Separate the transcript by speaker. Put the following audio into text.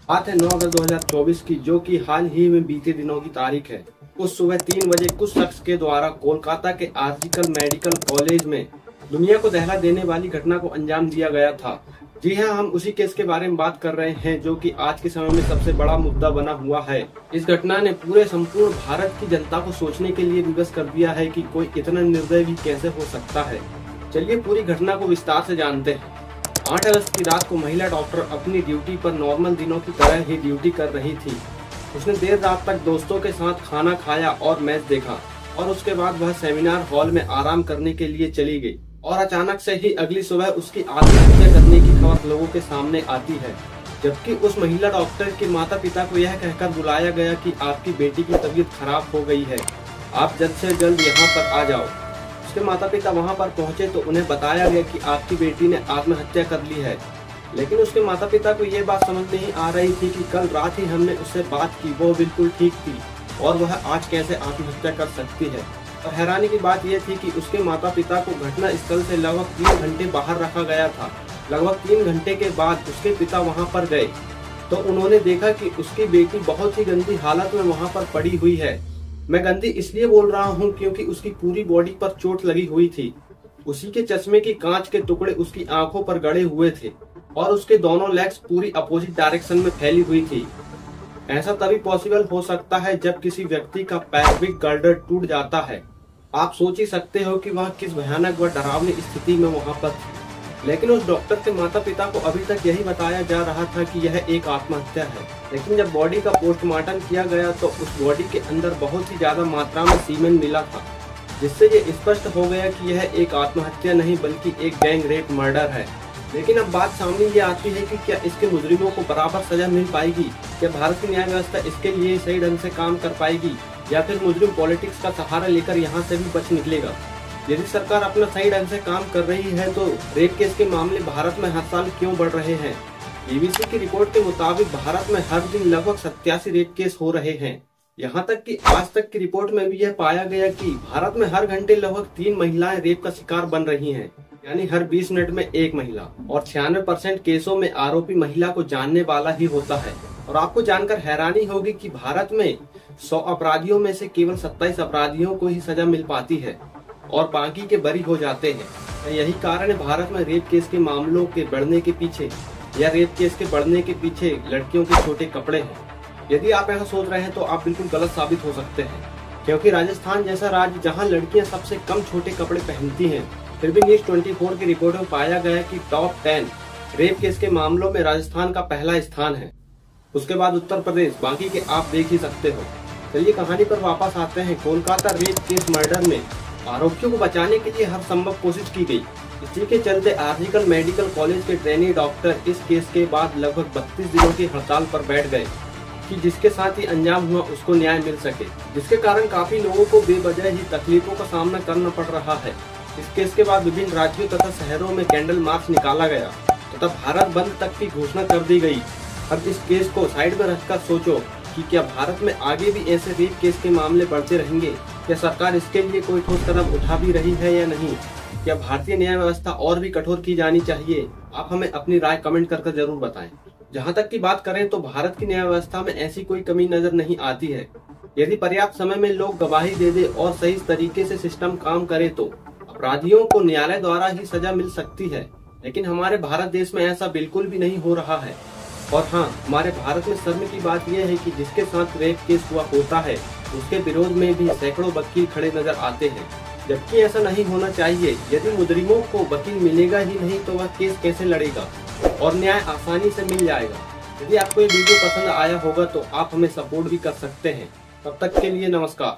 Speaker 1: बात है 9 अगस्त 2024 की, जो कि हाल ही में बीते दिनों की तारीख है। उस सुबह 3 बजे कुछ शख्स के द्वारा कोलकाता के आर्जिकल मेडिकल कॉलेज में दुनिया को दहला देने वाली घटना को अंजाम दिया गया था। जी हाँ, हम उसी केस के बारे में बात कर रहे हैं जो कि आज के समय में सबसे बड़ा मुद्दा बना हुआ है। इस घटना ने पूरे संपूर्ण भारत की जनता को सोचने के लिए विवश कर दिया है कि कोई इतना निर्दय भी कैसे हो सकता है। चलिए पूरी घटना को विस्तार से जानते हैं। 8 अगस्त की रात को महिला डॉक्टर अपनी ड्यूटी पर नॉर्मल दिनों की तरह ही ड्यूटी कर रही थी। उसने देर रात तक दोस्तों के साथ खाना खाया और मैच देखा और उसके बाद वह सेमिनार हॉल में आराम करने के लिए चली गई। और अचानक से ही अगली सुबह उसकी आत्महत्या करने की खबर लोगों के सामने आती है, जबकि उस महिला डॉक्टर के माता पिता को यह कहकर बुलाया गया कि आपकी बेटी की तबीयत खराब हो गई है, आप जल्द से जल्द यहाँ पर आ जाओ। उसके माता पिता वहाँ पर पहुँचे तो उन्हें बताया गया कि आपकी बेटी ने आत्महत्या कर ली है। लेकिन उसके माता पिता को ये बात समझ नहीं आ रही थी कि कल रात ही हमने उससे बात की, वो बिल्कुल ठीक थी और वह आज कैसे आत्महत्या कर सकती है। और हैरानी की बात यह थी कि उसके माता पिता को घटना स्थल से लगभग 3 घंटे बाहर रखा गया था। लगभग 3 घंटे के बाद उसके पिता वहां पर गए तो उन्होंने देखा कि उसकी बेटी बहुत ही गंदी हालत में वहां पर पड़ी हुई है। मैं गंदी इसलिए बोल रहा हूं क्योंकि उसकी पूरी बॉडी पर चोट लगी हुई थी। उसी के चश्मे की कांच के टुकड़े उसकी आंखों पर गड़े हुए थे और उसके दोनों लेग्स पूरी अपोजिट डायरेक्शन में फैली हुई थी। ऐसा तभी पॉसिबल हो सकता है जब किसी व्यक्ति का पैल्विक गर्डर टूट जाता है। आप सोच ही सकते हो कि वह किस भयानक व डरावनी स्थिति में वहां पर थी। लेकिन उस डॉक्टर के माता पिता को अभी तक यही बताया जा रहा था कि यह एक आत्महत्या है। लेकिन जब बॉडी का पोस्टमार्टम किया गया तो उस बॉडी के अंदर बहुत ही ज्यादा मात्रा में सीमेन मिला था, जिससे ये स्पष्ट हो गया कि यह एक आत्महत्या नहीं बल्कि एक गैंग रेप मर्डर है। लेकिन अब बात सामने ये आती है कि क्या इसके मुजरिमों को बराबर सजा मिल पाएगी? क्या भारत की न्याय व्यवस्था इसके लिए सही ढंग से काम कर पाएगी या फिर मुजरिम पॉलिटिक्स का सहारा लेकर यहाँ से भी बच निकलेगा? यदि सरकार अपना सही ढंग से काम कर रही है तो रेप केस के मामले भारत में हर साल क्यों बढ़ रहे हैं? बीबीसी की रिपोर्ट के मुताबिक भारत में हर दिन लगभग 87 रेप केस हो रहे हैं। यहाँ तक कि आज तक की रिपोर्ट में भी यह पाया गया कि भारत में हर घंटे लगभग 3 महिलाएं रेप का शिकार बन रही हैं, यानी हर 20 मिनट में एक महिला। और 96% केसों में आरोपी महिला को जानने वाला ही होता है। और आपको जानकर हैरानी होगी कि भारत में 100 अपराधियों में से केवल 27 अपराधियों को ही सजा मिल पाती है और बाकी के बरी हो जाते हैं। यही कारण है भारत में रेप केस के मामलों के बढ़ने के पीछे या रेप केस के बढ़ने के पीछे लड़कियों के छोटे कपड़े हैं। यदि आप ऐसा सोच रहे हैं तो आप बिल्कुल गलत साबित हो सकते हैं, क्योंकि राजस्थान जैसा राज्य जहाँ लड़कियाँ सबसे कम छोटे कपड़े पहनती हैं, फिर भी न्यूज 24 की रिपोर्ट में पाया गया कि टॉप 10 रेप केस के मामलों में राजस्थान का पहला स्थान है। उसके बाद उत्तर प्रदेश, बाकी के आप देख ही सकते हो। चलिए कहानी पर वापस आते हैं। कोलकाता रेप केस मर्डर में आरोपियों को बचाने के लिए हर संभव कोशिश की गई। इसी के चलते आर्जिकल मेडिकल कॉलेज के ट्रेनी डॉक्टर इस केस के बाद लगभग 32 दिनों की हड़ताल पर बैठ गए कि जिसके साथ ही अंजाम हुआ उसको न्याय मिल सके, जिसके कारण काफी लोगों को बेवजह ही तकलीफों का सामना करना पड़ रहा है। इस केस के बाद विभिन्न राज्यों तथा शहरों में कैंडल मार्च निकाला गया तथा भारत बंद तक की घोषणा कर दी गई। अब इस केस को साइड में रखकर सोचो कि क्या भारत में आगे भी ऐसे रेप केस के मामले बढ़ते रहेंगे? क्या सरकार इसके लिए कोई ठोस कदम उठा भी रही है या नहीं? क्या भारतीय न्याय व्यवस्था और भी कठोर की जानी चाहिए? आप हमें अपनी राय कमेंट करके जरूर बताएं। जहां तक की बात करें तो भारत की न्याय व्यवस्था में ऐसी कोई कमी नजर नहीं आती है। यदि पर्याप्त समय में लोग गवाही दे दे और सही तरीके से सिस्टम काम करे तो अपराधियों को न्यायालय द्वारा ही सजा मिल सकती है। लेकिन हमारे भारत देश में ऐसा बिल्कुल भी नहीं हो रहा है। और हाँ, हमारे भारत में शर्म की बात यह है कि जिसके साथ रेप केस हुआ होता है उसके विरोध में भी सैकड़ों वकील खड़े नजर आते हैं, जबकि ऐसा नहीं होना चाहिए। यदि मुजरिमों को वकील मिलेगा ही नहीं तो वह केस कैसे लड़ेगा और न्याय आसानी से मिल जाएगा। यदि आपको ये वीडियो पसंद आया होगा तो आप हमें सपोर्ट भी कर सकते हैं। तब तक के लिए नमस्कार।